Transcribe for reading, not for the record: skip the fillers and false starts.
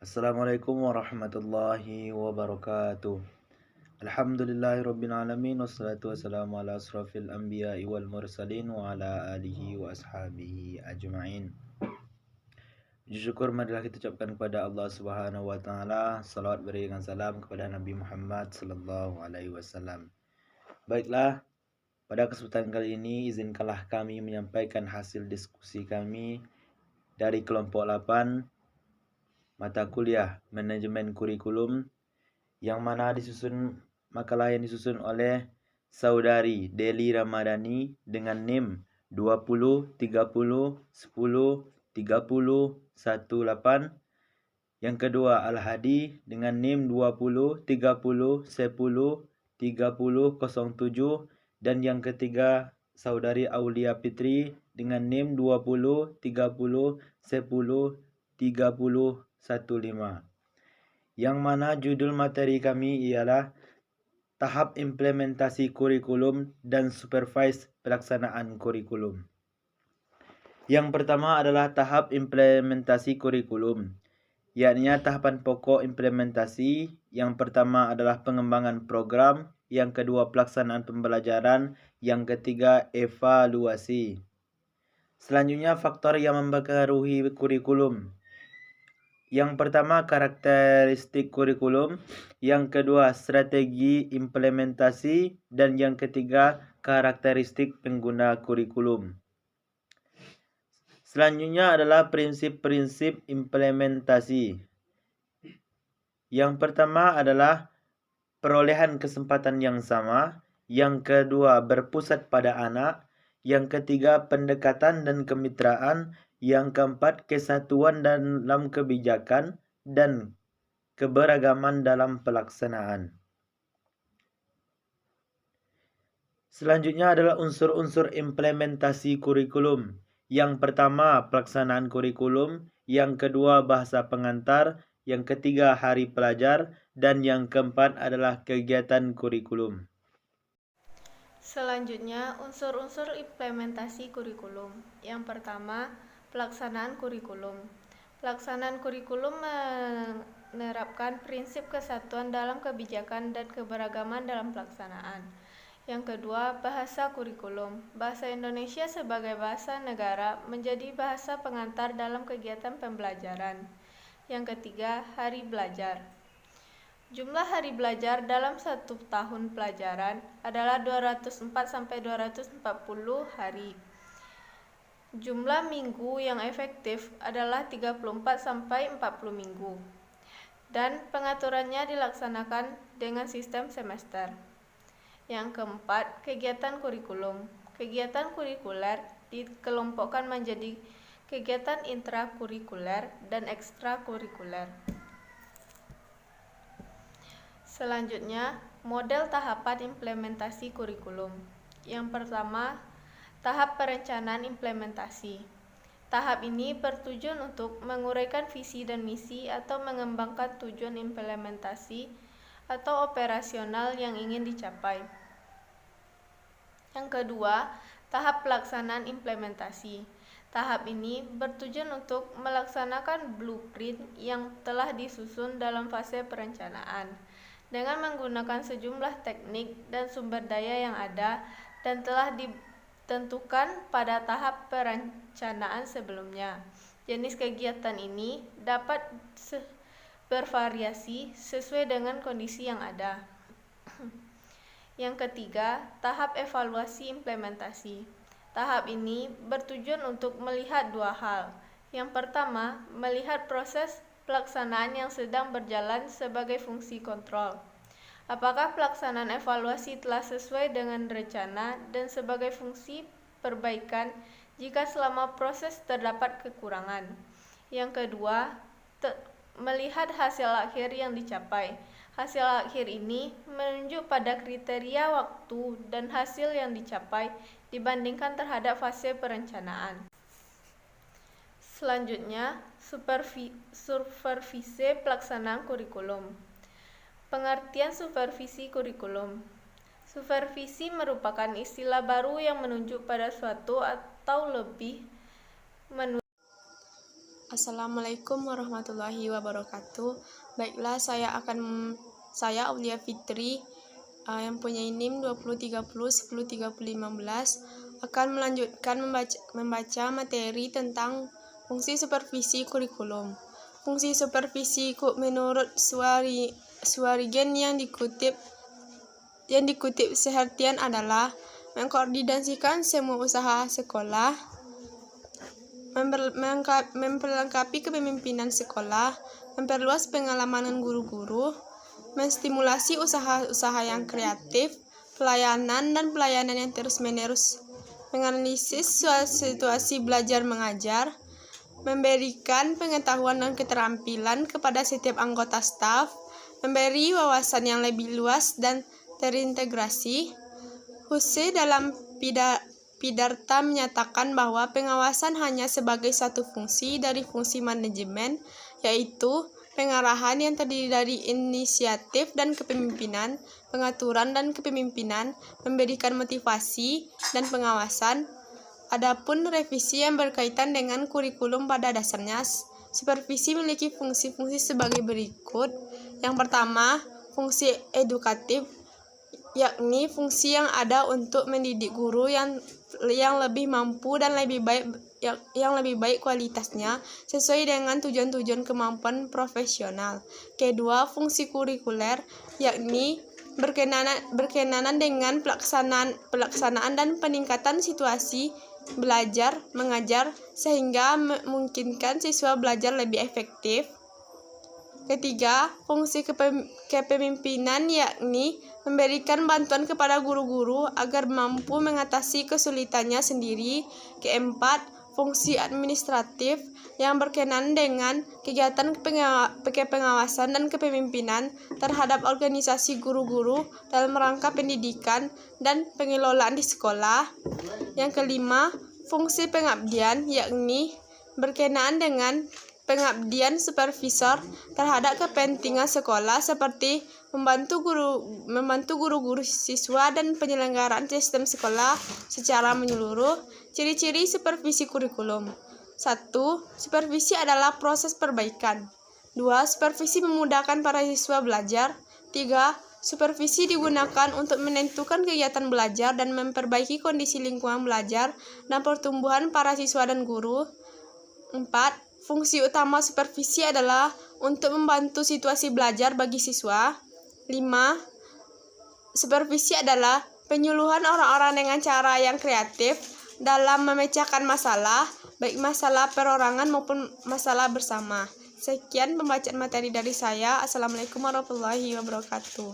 Assalamualaikum warahmatullahi wabarakatuh. Alhamdulillahirrabbilalamin. Wassalatu wassalamu ala asrafil anbiya'i wal mursalin wa ala alihi wa ashabihi ajma'in. Puji syukur marilah kita ucapkan kepada Allah Subhanahu wa taala, salawat berikan salam kepada Nabi Muhammad sallallahu alaihi wasallam. Baiklah, pada kesempatan kali ini izinkanlah kami menyampaikan hasil diskusi kami dari kelompok 8 mata kuliah manajemen kurikulum yang mana makalah yang disusun oleh saudari Deli Ramadhani dengan NIM 20 30 10 30 18. Yang kedua Al-Hadi dengan NIM 20 30 10 30 07. Dan yang ketiga saudari Aulia Fitri dengan NIM 20 30 10 30 15. Yang mana judul materi kami ialah tahap implementasi kurikulum dan supervise pelaksanaan kurikulum. Yang pertama adalah tahap implementasi kurikulum, yakni tahapan pokok implementasi. Yang pertama adalah pengembangan program, yang kedua pelaksanaan pembelajaran, yang ketiga evaluasi. Selanjutnya faktor yang mempengaruhi kurikulum. Yang pertama karakteristik kurikulum, yang kedua strategi implementasi, dan yang ketiga karakteristik pengguna kurikulum. Selanjutnya adalah prinsip-prinsip implementasi. Yang pertama adalah perolehan kesempatan yang sama, yang kedua berpusat pada anak, yang ketiga pendekatan dan kemitraan, yang keempat kesatuan dalam kebijakan dan keberagaman dalam pelaksanaan. Selanjutnya adalah unsur-unsur implementasi kurikulum. Yang pertama pelaksanaan kurikulum, yang kedua bahasa pengantar, yang ketiga hari pelajar, dan yang keempat adalah kegiatan kurikulum. Selanjutnya, unsur-unsur implementasi kurikulum. Yang pertama, pelaksanaan kurikulum. Pelaksanaan kurikulum menerapkan prinsip kesatuan dalam kebijakan dan keberagaman dalam pelaksanaan. Yang kedua, bahasa kurikulum. Bahasa Indonesia sebagai bahasa negara menjadi bahasa pengantar dalam kegiatan pembelajaran. Yang ketiga, hari belajar. Jumlah hari belajar dalam satu tahun pelajaran adalah 204-240 hari. Jumlah minggu yang efektif adalah 34-40 minggu. Dan pengaturannya dilaksanakan dengan sistem semester. Yang keempat, kegiatan kurikulum. Kegiatan kurikuler dikelompokkan menjadi kegiatan intrakurikuler dan ekstrakurikuler. Selanjutnya, model tahapan implementasi kurikulum. Yang pertama, tahap perencanaan implementasi. Tahap ini bertujuan untuk menguraikan visi dan misi atau mengembangkan tujuan implementasi atau operasional yang ingin dicapai. Yang kedua, tahap pelaksanaan implementasi. Tahap ini bertujuan untuk melaksanakan blueprint yang telah disusun dalam fase perencanaan dengan menggunakan sejumlah teknik dan sumber daya yang ada dan telah ditentukan pada tahap perencanaan sebelumnya. Jenis kegiatan ini dapat bervariasi sesuai dengan kondisi yang ada. Yang ketiga, tahap evaluasi implementasi. Tahap ini bertujuan untuk melihat dua hal. Yang pertama, melihat proses pelaksanaan yang sedang berjalan sebagai fungsi kontrol. Apakah pelaksanaan evaluasi telah sesuai dengan rencana dan sebagai fungsi perbaikan jika selama proses terdapat kekurangan. Yang kedua, melihat hasil akhir yang dicapai. Hasil akhir ini menunjuk pada kriteria waktu dan hasil yang dicapai dibandingkan terhadap fase perencanaan. Selanjutnya, supervisi pelaksanaan kurikulum. Pengertian supervisi kurikulum. Supervisi merupakan istilah baru yang menunjuk pada suatu atau lebih Assalamualaikum warahmatullahi wabarakatuh. Baiklah, saya Aulia Fitri yang punya NIM 2030103015 akan melanjutkan membaca materi tentang fungsi supervisi kurikulum. Fungsi supervisi menurut Suarigen yang dikutip Sehertian adalah mengkoordinasikan semua usaha sekolah, memperlengkapi kepemimpinan sekolah, memperluas pengalaman guru-guru, menstimulasi usaha-usaha yang kreatif, pelayanan yang terus-menerus, menganalisis situasi belajar mengajar, memberikan pengetahuan dan keterampilan kepada setiap anggota staf, memberi wawasan yang lebih luas dan terintegrasi. Husse dalam Pidarta menyatakan bahwa pengawasan hanya sebagai satu fungsi dari fungsi manajemen, yaitu pengarahan yang terdiri dari inisiatif dan kepemimpinan, pengaturan dan kepemimpinan, memberikan motivasi dan pengawasan. Adapun revisi yang berkaitan dengan kurikulum pada dasarnya, supervisi memiliki fungsi-fungsi sebagai berikut. Yang pertama, fungsi edukatif, yakni fungsi yang ada untuk mendidik guru yang lebih mampu dan lebih baik kualitasnya sesuai dengan tujuan-tujuan kemampuan profesional. Kedua, fungsi kurikuler, yakni berkenaan dengan pelaksanaan dan peningkatan situasi belajar mengajar sehingga memungkinkan siswa belajar lebih efektif. Ketiga, fungsi kepemimpinan, yakni memberikan bantuan kepada guru-guru agar mampu mengatasi kesulitannya sendiri. Keempat, fungsi administratif yang berkenaan dengan kegiatan pengawasan dan kepemimpinan terhadap organisasi guru-guru dalam rangka pendidikan dan pengelolaan di sekolah. Yang kelima, fungsi pengabdian, yakni berkenaan dengan pengabdian supervisor terhadap kepentingan sekolah seperti membantu guru-guru siswa dan penyelenggaraan sistem sekolah secara menyeluruh. Ciri-ciri supervisi kurikulum. 1. Supervisi adalah proses perbaikan. 2. Supervisi memudahkan para siswa belajar. 3. Supervisi digunakan untuk menentukan kegiatan belajar dan memperbaiki kondisi lingkungan belajar dan pertumbuhan para siswa dan guru. 4. Fungsi utama supervisi adalah untuk membantu situasi belajar bagi siswa. 5. Supervisi adalah penyuluhan orang-orang dengan cara yang kreatif dalam memecahkan masalah, baik masalah perorangan maupun masalah bersama. Sekian pembacaan materi dari saya. Assalamualaikum warahmatullahi wabarakatuh.